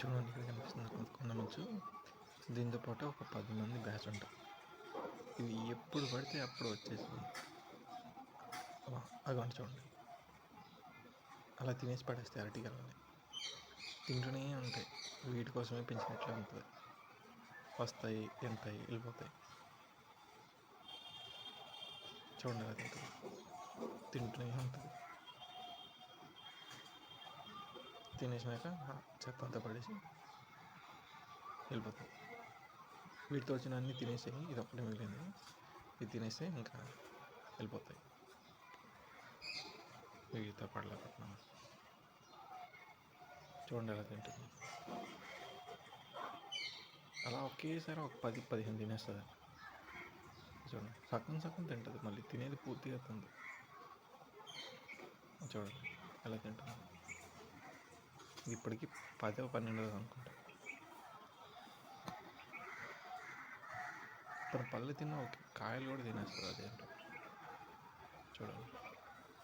చూడండి ఇక్కడ కనిపిస్తుంది కొండమంచు. దీంతో పాటు ఒక 10 మంది బ్యాచ్ ఉంటారు. ఇవి ఎప్పుడు పడితే అప్పుడు వచ్చేసి అగోండి చూడండి అలా తినేసి పడేస్తాయి అరటికాయలని. తింటూనే ఉంటాయి. వీటి కోసమే పెంచినట్లే ఉంటుంది. వస్తాయి, తింటాయి, వెళ్ళిపోతాయి. చూడండి అలా తింటుంది, తింటూనే ఉంటుంది. తినేసినాక చెత్త అంతా పడేసి వెళ్ళిపోతాయి. వీటితో వచ్చిన అన్నీ తినేసాయి, ఇది ఒక్కటే మిగిలింది. ఇది తినేస్తే ఇంకా వెళ్ళిపోతాయి. వీటితో పడలేకపోతున్నాను. చూడండి ఎలా తింటుంది. అలా ఒకేసారి ఒక 10-15 తినేస్తుంది. చూడండి సగం సగం తింటుంది, మళ్ళీ తినేది పూర్తిగా తింది. చూడండి ఎలా తింటుంది. ఇది ఇప్పటికీ 10-12 అనుకుంటా. తన పళ్ళు తిన్న ఓకే, కాయలు కూడా తినేస్తుంది అదేంటో చూడండి.